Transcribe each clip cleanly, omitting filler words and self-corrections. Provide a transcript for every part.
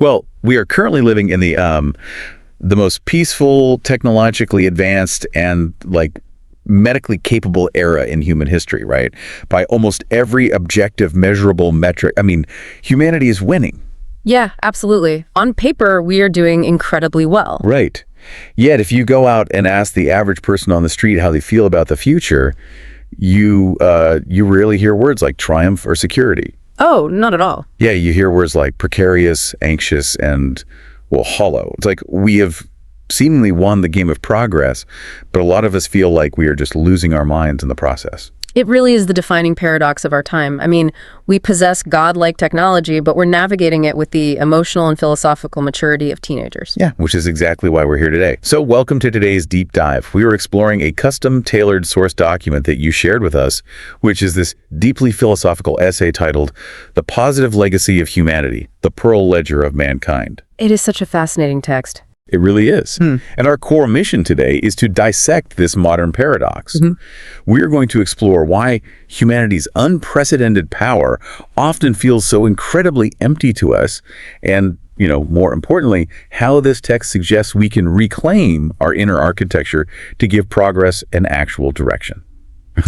Well, we are currently living in the most peaceful, technologically advanced, and medically capable era in human history, right? By almost every objective, measurable metric. I mean, humanity is winning. Yeah, absolutely. On paper, we are doing incredibly well. Right. Yet, if you go out and ask the average person on the street how they feel about the future, you rarely hear words like triumph or security. Oh, not at all. Yeah, you hear words like precarious, anxious, and, well, hollow. It's like we have seemingly won the game of progress, but a lot of us feel like we are just losing our minds in the process. It really is the defining paradox of our time. I mean, we possess godlike technology, but we're navigating it with the emotional and philosophical maturity of teenagers. Yeah, which is exactly why we're here today. So welcome to today's deep dive. We are exploring a custom-tailored source document that you shared with us, which is this deeply philosophical essay titled "The Positive Legacy of Humanity, the Pearl Ledger of Mankind." It is such a fascinating text. It really is. And our core mission today is to dissect this modern paradox. We're going to explore why humanity's unprecedented power often feels so incredibly empty to us, and, more importantly, how this text suggests we can reclaim our inner architecture to give progress an actual direction.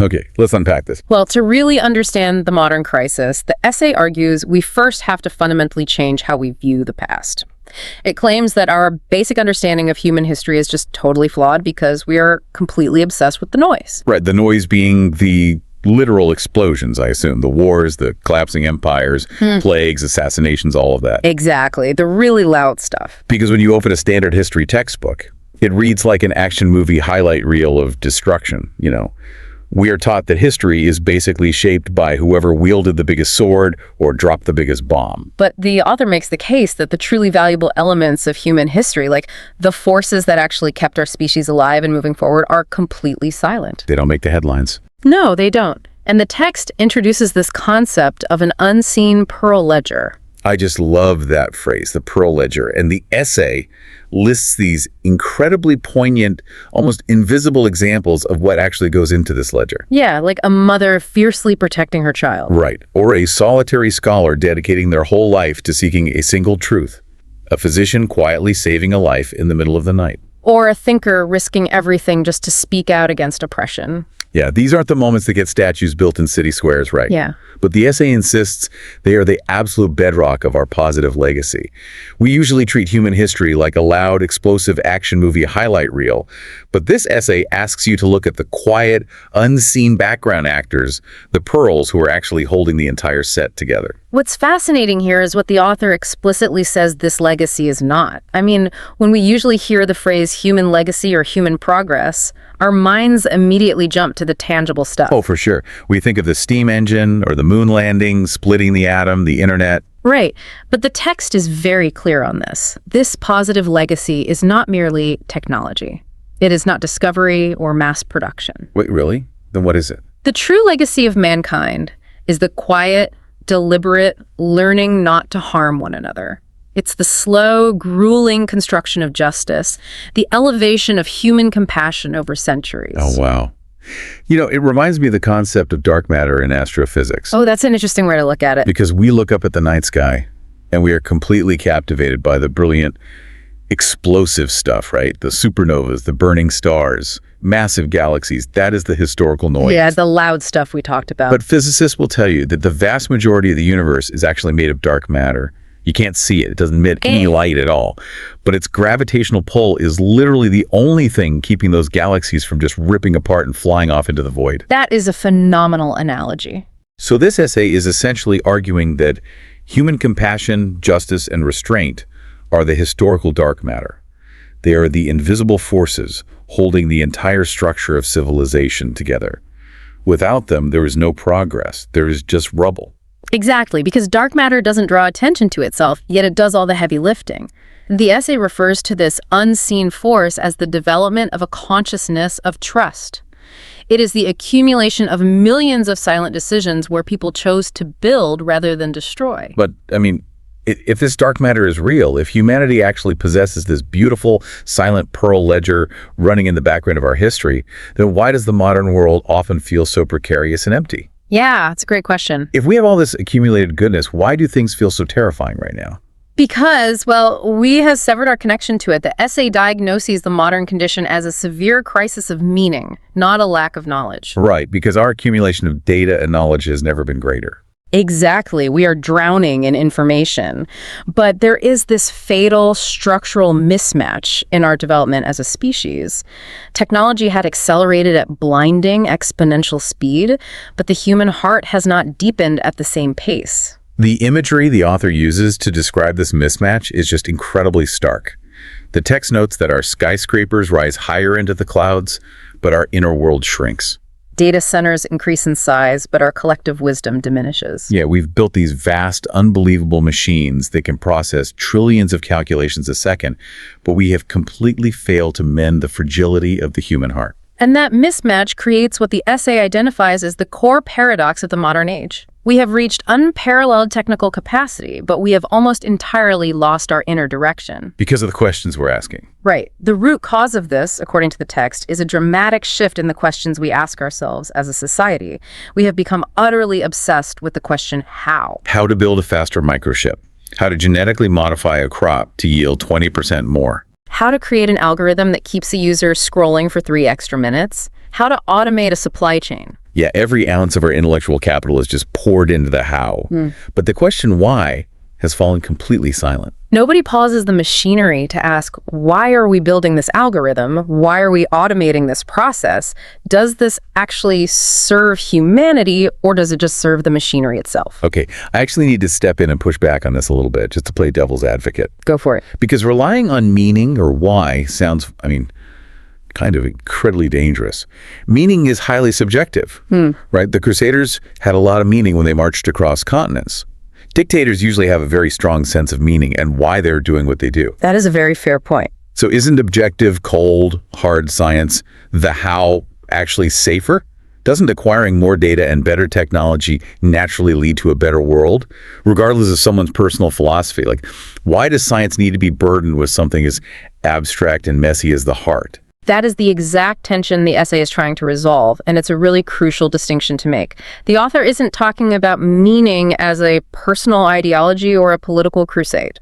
Okay, let's unpack this. Well, to really understand the modern crisis, the essay argues we first have to fundamentally change how we view the past. It claims that our basic understanding of human history is just totally flawed because we are completely obsessed with the noise. Right, the noise being the literal explosions, I assume. The wars, the collapsing empires, plagues, assassinations, all of that. Exactly, the really loud stuff. Because when you open a standard history textbook, it reads like an action movie highlight reel of destruction, We are taught that history is basically shaped by whoever wielded the biggest sword or dropped the biggest bomb. But the author makes the case that the truly valuable elements of human history, like the forces that actually kept our species alive and moving forward, are completely silent. They don't make the headlines. No, they don't. And the text introduces this concept of an unseen pearl ledger. I just love that phrase, the pearl ledger. And the essay lists these incredibly poignant, almost invisible examples of what actually goes into this ledger. Yeah, like a mother fiercely protecting her child. Right. Or a solitary scholar dedicating their whole life to seeking a single truth. A physician quietly saving a life in the middle of the night. Or a thinker risking everything just to speak out against oppression. Yeah, these aren't the moments that get statues built in city squares, right? Yeah. But the essay insists they are the absolute bedrock of our positive legacy. We usually treat human history like a loud, explosive action movie highlight reel, but this essay asks you to look at the quiet, unseen background actors, the pearls who are actually holding the entire set together. What's fascinating here is what the author explicitly says this legacy is not. I mean, when we usually hear the phrase human legacy or human progress, our minds immediately jump to the tangible stuff. Oh, for sure. We think of the steam engine or the moon landing, splitting the atom, the internet. Right. But the text is very clear on this. This positive legacy is not merely technology. It is not discovery or mass production. Wait, really? Then what is it? The true legacy of mankind is the quiet, deliberate learning not to harm one another. It's the slow, grueling construction of justice, the elevation of human compassion over centuries. Oh, wow. It reminds me of the concept of dark matter in astrophysics. Oh, that's an interesting way to look at it. Because we look up at the night sky and we are completely captivated by the brilliant, explosive stuff, right? The supernovas, the burning stars, massive galaxies. That is the historical noise. Yeah, the loud stuff we talked about. But physicists will tell you that the vast majority of the universe is actually made of dark matter. You can't see it. It doesn't emit any light at all. But its gravitational pull is literally the only thing keeping those galaxies from just ripping apart and flying off into the void. That is a phenomenal analogy. So this essay is essentially arguing that human compassion, justice, and restraint are the historical dark matter. They are the invisible forces holding the entire structure of civilization together. Without them, there is no progress. There is just rubble. Exactly, because dark matter doesn't draw attention to itself, yet it does all the heavy lifting. The essay refers to this unseen force as the development of a consciousness of trust. It is the accumulation of millions of silent decisions where people chose to build rather than destroy. But, if this dark matter is real, if humanity actually possesses this beautiful, silent pearl ledger running in the background of our history, then why does the modern world often feel so precarious and empty? Yeah, it's a great question. If we have all this accumulated goodness, why do things feel so terrifying right now? Because, well, we have severed our connection to it. The essay diagnoses the modern condition as a severe crisis of meaning, not a lack of knowledge. Right, because our accumulation of data and knowledge has never been greater. Exactly. We are drowning in information. But there is this fatal structural mismatch in our development as a species. Technology had accelerated at blinding exponential speed, but the human heart has not deepened at the same pace. The imagery the author uses to describe this mismatch is just incredibly stark. The text notes that our skyscrapers rise higher into the clouds, but our inner world shrinks. Data centers increase in size, but our collective wisdom diminishes. Yeah, we've built these vast, unbelievable machines that can process trillions of calculations a second, but we have completely failed to mend the fragility of the human heart. And that mismatch creates what the essay identifies as the core paradox of the modern age. We have reached unparalleled technical capacity, but we have almost entirely lost our inner direction. Because of the questions we're asking. Right. The root cause of this, according to the text, is a dramatic shift in the questions we ask ourselves as a society. We have become utterly obsessed with the question, how? How to build a faster microchip. How to genetically modify a crop to yield 20% more. How to create an algorithm that keeps a user scrolling for 3 extra minutes. How to automate a supply chain. Yeah, every ounce of our intellectual capital is just poured into the how. But the question why has fallen completely silent. Nobody pauses the machinery to ask, why are we building this algorithm? Why are we automating this process? Does this actually serve humanity, or does it just serve the machinery itself? Okay, I actually need to step in and push back on this a little bit, just to play devil's advocate. Go for it. Because relying on meaning or why sounds, kind of incredibly dangerous. Meaning is highly subjective, right? The Crusaders had a lot of meaning when they marched across continents. Dictators usually have a very strong sense of meaning and why they're doing what they do. That is a very fair point. So isn't objective, cold, hard science the how actually safer? Doesn't acquiring more data and better technology naturally lead to a better world, regardless of someone's personal philosophy? Like, why does science need to be burdened with something as abstract and messy as the heart? That is the exact tension the essay is trying to resolve, and it's a really crucial distinction to make. The author isn't talking about meaning as a personal ideology or a political crusade.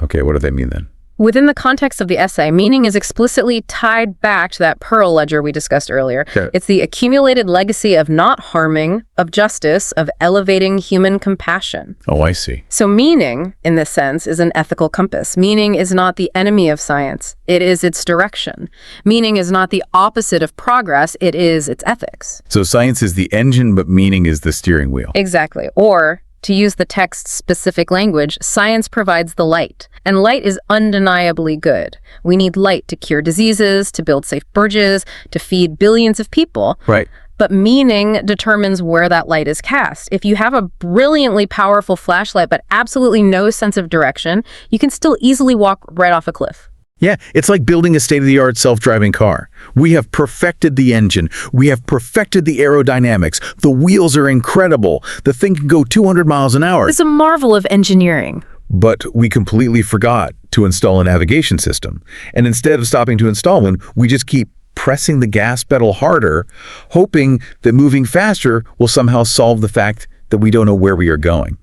Okay, what do they mean then? Within the context of the essay, meaning is explicitly tied back to that Pearl ledger we discussed earlier. Sure. It's the accumulated legacy of not harming, of justice, of elevating human compassion. Oh, I see. So meaning, in this sense, is an ethical compass. Meaning is not the enemy of science. It is its direction. Meaning is not the opposite of progress. It is its ethics. So science is the engine, but meaning is the steering wheel. Exactly. Or, to use the text's specific language, science provides the light, and light is undeniably good. We need light to cure diseases, to build safe bridges, to feed billions of people. Right. But meaning determines where that light is cast. If you have a brilliantly powerful flashlight but absolutely no sense of direction, you can still easily walk right off a cliff. Yeah, it's like building a state-of-the-art self-driving car. We have perfected the engine. We have perfected the aerodynamics. The wheels are incredible. The thing can go 200 miles an hour. It's a marvel of engineering. But we completely forgot to install a navigation system. And instead of stopping to install one, we just keep pressing the gas pedal harder, hoping that moving faster will somehow solve the fact that we don't know where we are going.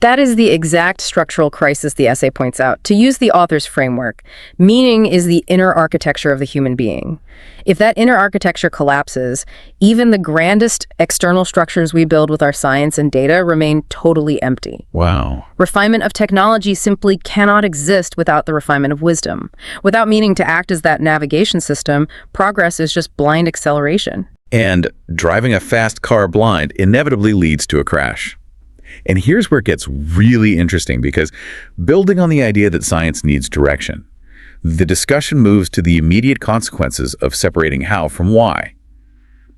That is the exact structural crisis the essay points out. To use the author's framework, meaning is the inner architecture of the human being. If that inner architecture collapses, even the grandest external structures we build with our science and data remain totally empty. Wow. Refinement of technology simply cannot exist without the refinement of wisdom. Without meaning to act as that navigation system, progress is just blind acceleration. And driving a fast car blind inevitably leads to a crash. And here's where it gets really interesting, because building on the idea that science needs direction, the discussion moves to the immediate consequences of separating how from why.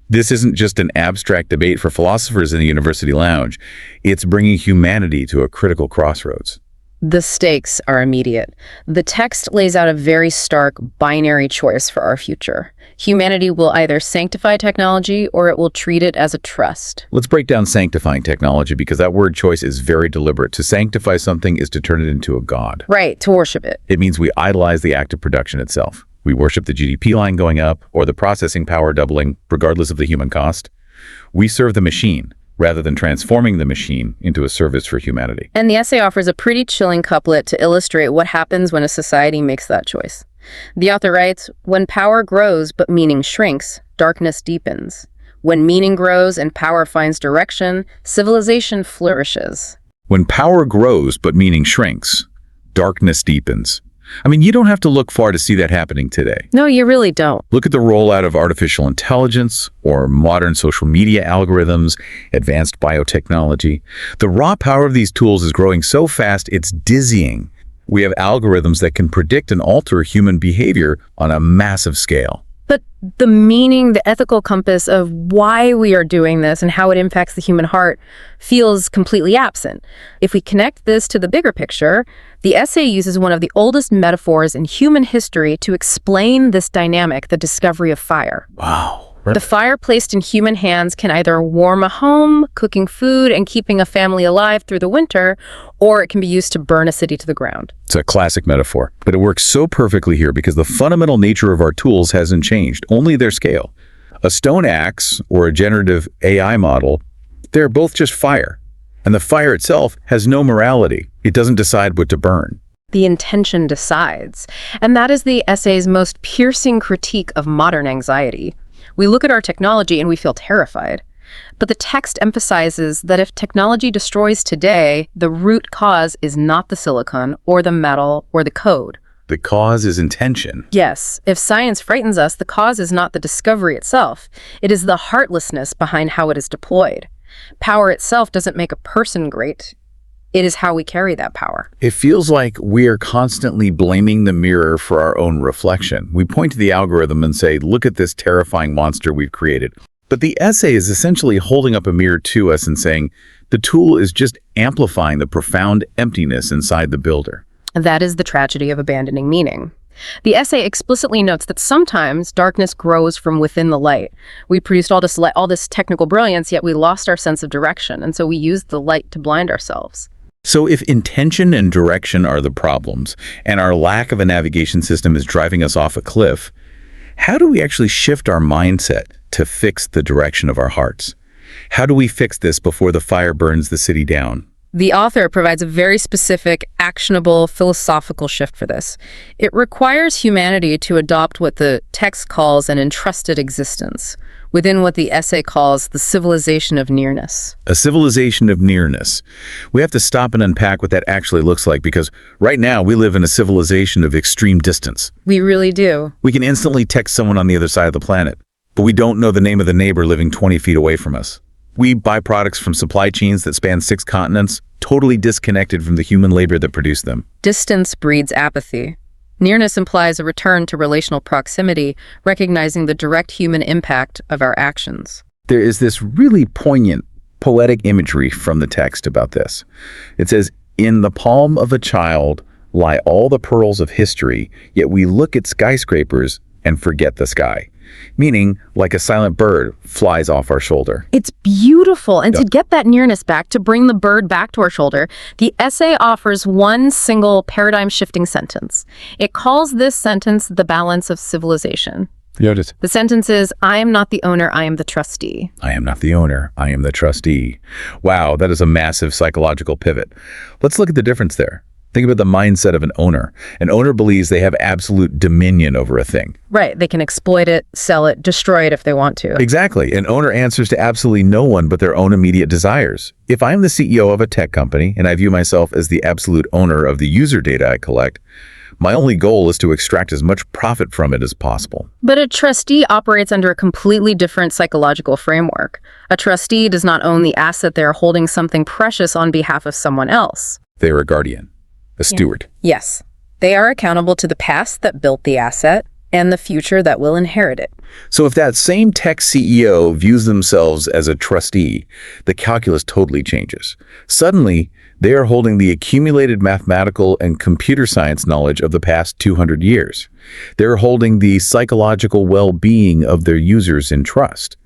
This isn't just an abstract debate for philosophers in the university lounge. It's bringing humanity to a critical crossroads. The stakes are immediate. The text lays out a very stark binary choice for our future. Humanity will either sanctify technology or it will treat it as a trust. Let's break down sanctifying technology, because that word choice is very deliberate. To sanctify something is to turn it into a god. Right, to worship it. It means we idolize the act of production itself. We worship the GDP line going up or the processing power doubling, regardless of the human cost. We serve the machine, rather than transforming the machine into a service for humanity. And the essay offers a pretty chilling couplet to illustrate what happens when a society makes that choice. The author writes, "When power grows but meaning shrinks, darkness deepens. When meaning grows and power finds direction, civilization flourishes." When power grows but meaning shrinks, darkness deepens. I mean, you don't have to look far to see that happening today. No, you really don't. Look at the rollout of artificial intelligence or modern social media algorithms, advanced biotechnology. The raw power of these tools is growing so fast it's dizzying. We have algorithms that can predict and alter human behavior on a massive scale. But the meaning, the ethical compass of why we are doing this and how it impacts the human heart feels completely absent. If we connect this to the bigger picture, the essay uses one of the oldest metaphors in human history to explain this dynamic, the discovery of fire. Wow. The fire placed in human hands can either warm a home, cooking food, and keeping a family alive through the winter, or it can be used to burn a city to the ground. It's a classic metaphor, but it works so perfectly here because the fundamental nature of our tools hasn't changed, only their scale. A stone axe or a generative AI model, they're both just fire. And the fire itself has no morality. It doesn't decide what to burn. The intention decides. And that is the essay's most piercing critique of modern anxiety. We look at our technology and we feel terrified. But the text emphasizes that if technology destroys today, the root cause is not the silicon or the metal or the code. The cause is intention. Yes, if science frightens us, the cause is not the discovery itself. It is the heartlessness behind how it is deployed. Power itself doesn't make a person great. It is how we carry that power. It feels like we are constantly blaming the mirror for our own reflection. We point to the algorithm and say, look at this terrifying monster we've created. But the essay is essentially holding up a mirror to us and saying, the tool is just amplifying the profound emptiness inside the builder. That is the tragedy of abandoning meaning. The essay explicitly notes that sometimes darkness grows from within the light. We produced all this technical brilliance, yet we lost our sense of direction, and so we used the light to blind ourselves. So if intention and direction are the problems, and our lack of a navigation system is driving us off a cliff, how do we actually shift our mindset to fix the direction of our hearts? How do we fix this before the fire burns the city down? The author provides a very specific, actionable, philosophical shift for this. It requires humanity to adopt what the text calls an entrusted existence, within what the essay calls the civilization of nearness. A civilization of nearness. We have to stop and unpack what that actually looks like, because right now we live in a civilization of extreme distance. We really do. We can instantly text someone on the other side of the planet, but we don't know the name of the neighbor living 20 feet away from us. We buy products from supply chains that span 6 continents, totally disconnected from the human labor that produced them. Distance breeds apathy. Nearness implies a return to relational proximity, recognizing the direct human impact of our actions. There is this really poignant, poetic imagery from the text about this. It says, "In the palm of a child lie all the pearls of history, yet we look at skyscrapers and forget the sky." Meaning, like a silent bird flies off our shoulder. It's beautiful. And to get that nearness back, to bring the bird back to our shoulder, the essay offers one single paradigm-shifting sentence. It calls this sentence the balance of civilization. Notice. The sentence is, I am not the owner, I am the trustee. I am not the owner, I am the trustee. Wow, that is a massive psychological pivot. Let's look at the difference there. Think about the mindset of an owner. An owner believes they have absolute dominion over a thing. Right. They can exploit it, sell it, destroy it if they want to. Exactly. An owner answers to absolutely no one but their own immediate desires. If I'm the CEO of a tech company and I view myself as the absolute owner of the user data I collect, my only goal is to extract as much profit from it as possible. But a trustee operates under a completely different psychological framework. A trustee does not own the asset. They are holding something precious on behalf of someone else. They are a guardian. A steward. Yes. They are accountable to the past that built the asset and the future that will inherit it. So if that same tech CEO views themselves as a trustee, the calculus totally changes. Suddenly, they are holding the accumulated mathematical and computer science knowledge of the past 200 years. They're holding the psychological well-being of their users in trust.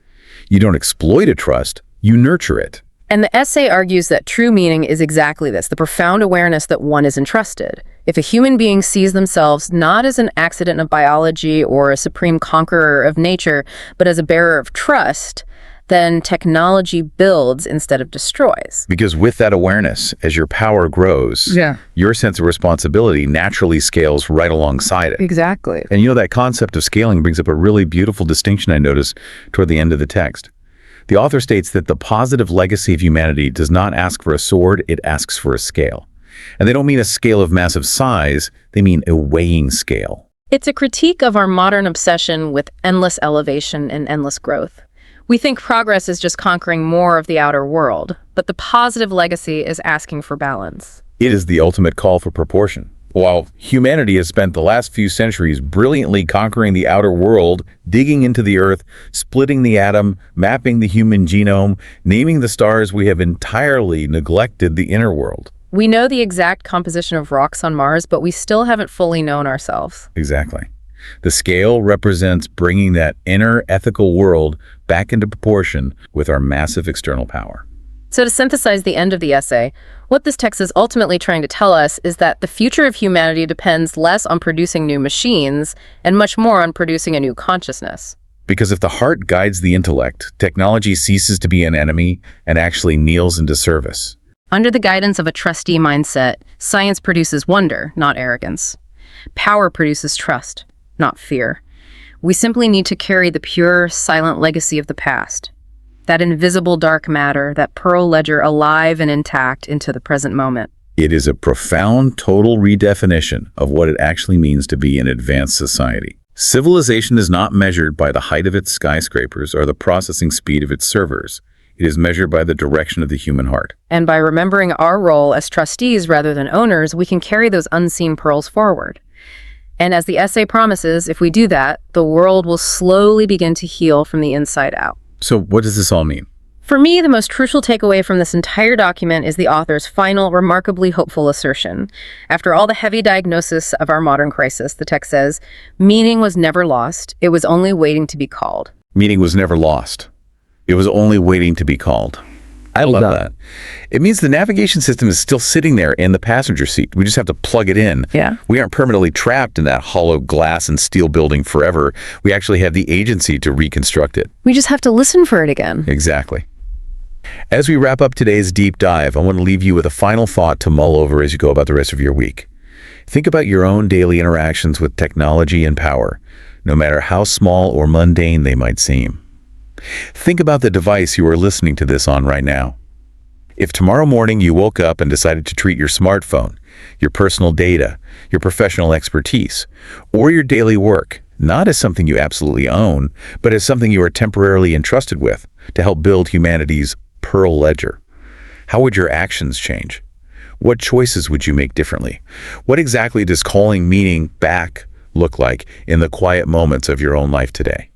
You don't exploit a trust, you nurture it. And the essay argues that true meaning is exactly this, the profound awareness that one is entrusted. If a human being sees themselves not as an accident of biology or a supreme conqueror of nature, but as a bearer of trust, then technology builds instead of destroys. Because with that awareness, as your power grows, your sense of responsibility naturally scales right alongside it. Exactly. And that concept of scaling brings up a really beautiful distinction I noticed toward the end of the text. The author states that the positive legacy of humanity does not ask for a sword, it asks for a scale. And they don't mean a scale of massive size, they mean a weighing scale. It's a critique of our modern obsession with endless elevation and endless growth. We think progress is just conquering more of the outer world, but the positive legacy is asking for balance. It is the ultimate call for proportion. While humanity has spent the last few centuries brilliantly conquering the outer world, digging into the earth, splitting the atom, mapping the human genome, naming the stars, we have entirely neglected the inner world. We know the exact composition of rocks on Mars, but we still haven't fully known ourselves. Exactly. The scale represents bringing that inner ethical world back into proportion with our massive external power. So to synthesize the end of the essay, what this text is ultimately trying to tell us is that the future of humanity depends less on producing new machines and much more on producing a new consciousness. Because if the heart guides the intellect, technology ceases to be an enemy and actually kneels into service. Under the guidance of a trustee mindset, science produces wonder, not arrogance. Power produces trust, not fear. We simply need to carry the pure, silent legacy of the past. That invisible dark matter, that pearl ledger alive and intact into the present moment. It is a profound, total redefinition of what it actually means to be an advanced society. Civilization is not measured by the height of its skyscrapers or the processing speed of its servers. It is measured by the direction of the human heart. And by remembering our role as trustees rather than owners, we can carry those unseen pearls forward. And as the essay promises, if we do that, the world will slowly begin to heal from the inside out. So what does this all mean? For me, the most crucial takeaway from this entire document is the author's final, remarkably hopeful assertion. After all the heavy diagnosis of our modern crisis, the text says, meaning was never lost. It was only waiting to be called. Meaning was never lost. It was only waiting to be called. I love that. It means the navigation system is still sitting there in the passenger seat. We just have to plug it in. Yeah. We aren't permanently trapped in that hollow glass and steel building forever. We actually have the agency to reconstruct it. We just have to listen for it again. Exactly. As we wrap up today's deep dive, I want to leave you with a final thought to mull over as you go about the rest of your week. Think about your own daily interactions with technology and power, no matter how small or mundane they might seem. Think about the device you are listening to this on right now. If tomorrow morning you woke up and decided to treat your smartphone, your personal data, your professional expertise, or your daily work, not as something you absolutely own, but as something you are temporarily entrusted with to help build humanity's pearl ledger, how would your actions change? What choices would you make differently? What exactly does calling meaning back look like in the quiet moments of your own life today?